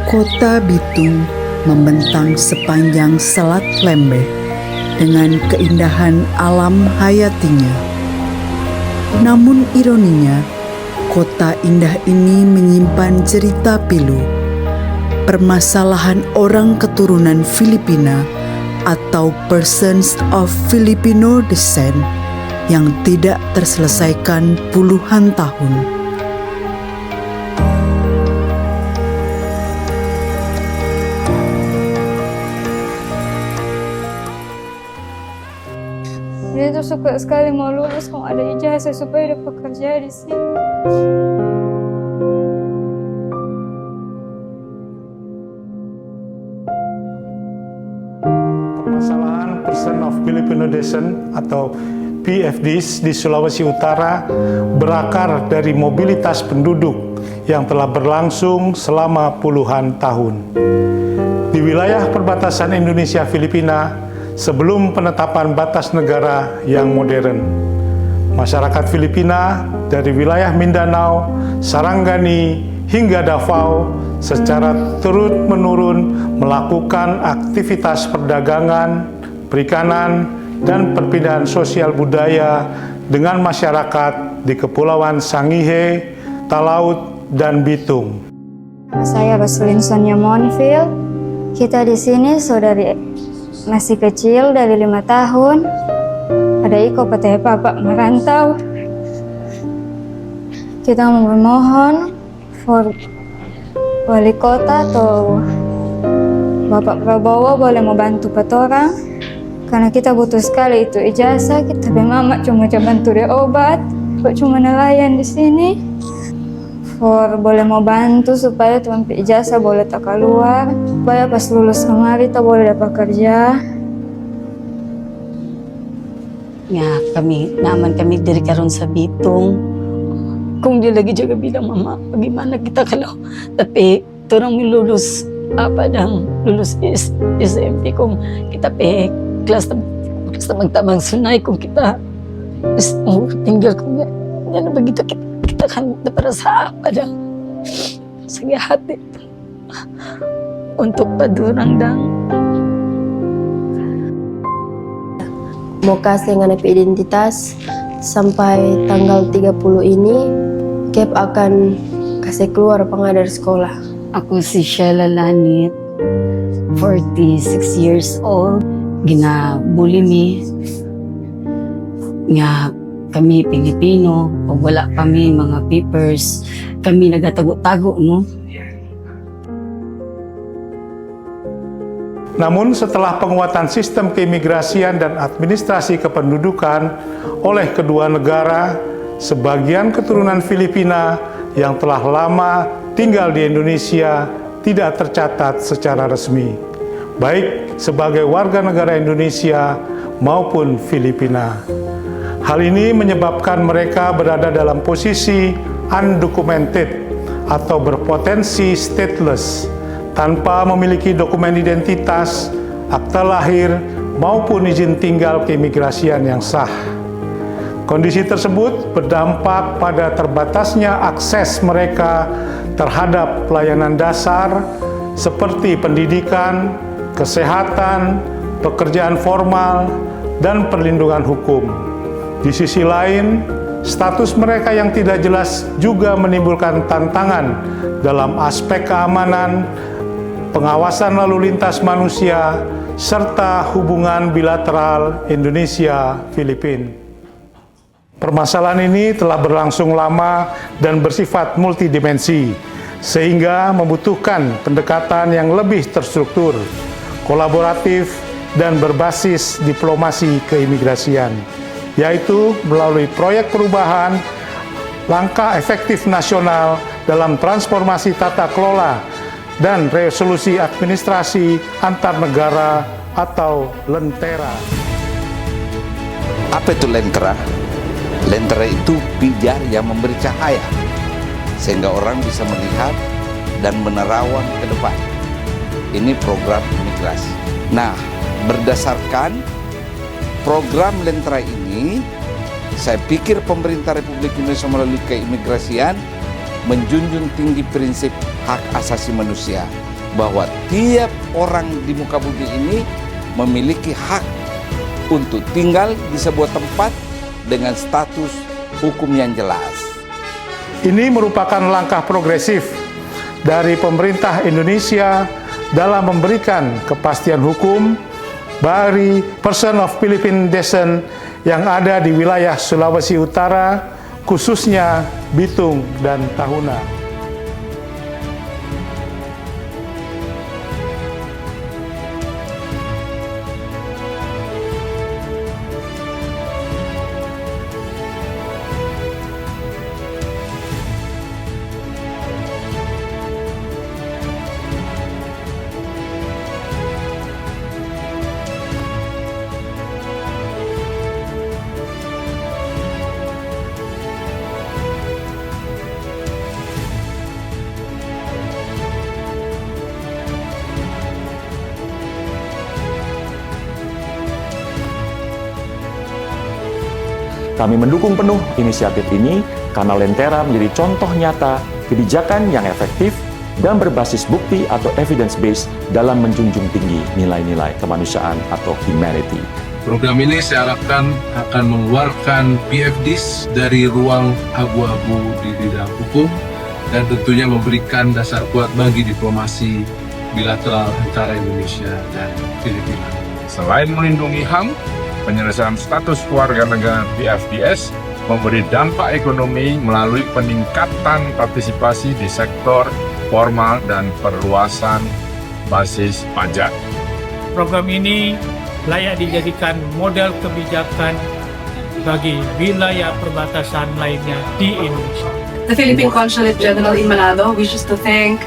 Kota Bitung membentang sepanjang Selat Lembeh dengan keindahan alam hayatinya. Namun ironinya, kota indah ini menyimpan cerita pilu, permasalahan orang keturunan Filipina atau persons of Filipino descent yang tidak terselesaikan puluhan tahun. Dia tuh suka sekali mau lulus kalau ada ijazah supaya dapat kerja di sini. Permasalahan Person of Filipino Descent atau PFDs di Sulawesi Utara berakar dari mobilitas penduduk yang telah berlangsung selama puluhan tahun. Di wilayah perbatasan Indonesia-Filipina, sebelum penetapan batas negara yang modern, masyarakat Filipina dari wilayah Mindanao, Sarangani, hingga Davao secara turun-menurun melakukan aktivitas perdagangan, perikanan, dan perpindahan sosial budaya dengan masyarakat di Kepulauan Sangihe, Talaut, dan Bitung. Saya Roslin Sonia Monfil. Kita di sini saudari masih kecil dari 5 tahun. Ada Iko katanya Bapak merantau. Kita memohon for wali kota atau Bapak Prabowo boleh membantu petorang karena kita butuh sekali itu ijazah. Tapi mama cuma bantu dia obat, cuma nelayan di sini. For boleh mau bantu supaya tuan ijazah boleh tak keluar, supaya pas lulus kemari tak boleh dapat kerja. Ya nyaman kami dari karun sa Bitung. Kung dia lagi juga bilang, Mama, bagaimana kita kalau tapi turang lulus lulus SMP kung kita kelas magtabang sunay kung kita tinggal kung yan begitu kita kan para sa apa sige hati untuk padurang dang mau kasih nganep identitas sampai tanggal 30 ini Kep akan kasih keluar pengadar sekolah. Ako si Sheila Lanit, 46 years old. Ginabuli mi nga kami Pilipino, o wala kami mga papers, kami nagatago-tago, no? Namun setelah penguatan sistem keimigrasian dan administrasi kependudukan oleh kedua negara, sebagian keturunan Filipina yang telah lama tinggal di Indonesia tidak tercatat secara resmi, baik sebagai warga negara Indonesia maupun Filipina. Hal ini menyebabkan mereka berada dalam posisi undocumented atau berpotensi stateless, tanpa memiliki dokumen identitas, akta lahir, maupun izin tinggal keimigrasian yang sah. Kondisi tersebut berdampak pada terbatasnya akses mereka terhadap pelayanan dasar seperti pendidikan, kesehatan, pekerjaan formal, dan perlindungan hukum. Di sisi lain, status mereka yang tidak jelas juga menimbulkan tantangan dalam aspek keamanan, pengawasan lalu lintas manusia, serta hubungan bilateral Indonesia-Filipina. Permasalahan ini telah berlangsung lama dan bersifat multidimensi, sehingga membutuhkan pendekatan yang lebih terstruktur, kolaboratif, dan berbasis diplomasi keimigrasian, yaitu melalui proyek perubahan, langkah efektif nasional dalam transformasi tata kelola, dan resolusi administrasi antar negara atau Lentera. Apa itu Lentera? Lentera itu pijar yang memberi cahaya, sehingga orang bisa melihat dan menerawang ke depan. Ini program imigrasi. Nah, berdasarkan program Lentera ini, saya pikir pemerintah Republik Indonesia melalui keimigrasian menjunjung tinggi prinsip hak asasi manusia, bahwa tiap orang di muka bumi ini memiliki hak untuk tinggal di sebuah tempat dengan status hukum yang jelas. Ini merupakan langkah progresif dari pemerintah Indonesia dalam memberikan kepastian hukum bagi person of Philippine descent yang ada di wilayah Sulawesi Utara, khususnya Bitung dan Tahuna. Kami mendukung penuh inisiatif ini karena Lentera menjadi contoh nyata kebijakan yang efektif dan berbasis bukti atau evidence-based dalam menjunjung tinggi nilai-nilai kemanusiaan atau humanity. Program ini saya harapkan akan mengeluarkan PFDs dari ruang abu-abu di bidang hukum dan tentunya memberikan dasar kuat bagi diplomasi bilateral antara Indonesia dan Filipina. Selain melindungi HAM, penyelesaian status keluarga negara PFDS memberi dampak ekonomi melalui peningkatan partisipasi di sektor formal dan perluasan basis pajak. Program ini layak dijadikan model kebijakan bagi wilayah perbatasan lainnya di Indonesia. The Philippine Consulate General in Manado wishes to thank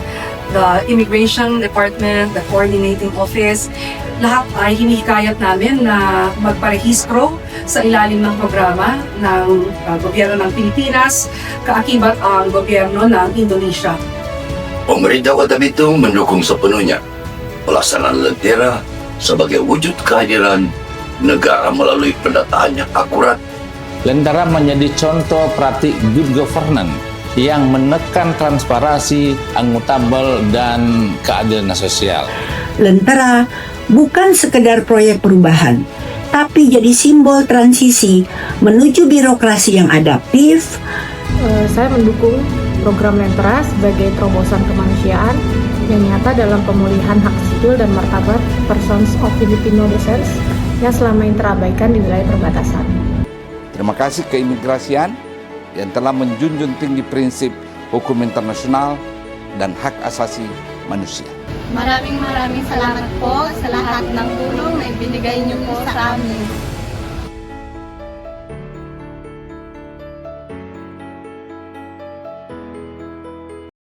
the Immigration Department, the Coordinating Office. Lahat ay hinihikayat namin na magparehistro sa ilalim ng programa ng gobyerno ng Pilipinas, kaakibat ang gobyerno ng Indonesia. Pemerintah Kota Bitung mendukung sepenuhnya pelaksanaan Lentera sebagai wujud kehadiran negara melalui pendataan yang akurat. Lentera menjadi contoh praktik good governance yang menekan transparansi, akuntabel, dan keadilan sosial. Lentera bukan sekedar proyek perubahan, tapi jadi simbol transisi menuju birokrasi yang adaptif. Saya mendukung program Lentera sebagai terobosan kemanusiaan yang nyata dalam pemulihan hak sipil dan martabat persons of Filipino descent yang selama ini terabaikan di wilayah perbatasan. Terima kasih keimigrasian yang telah menjunjung tinggi prinsip hukum internasional dan hak asasi manusia. Maraming salamat po sa lahat ng tulong na ibinigay niyo po sa amin.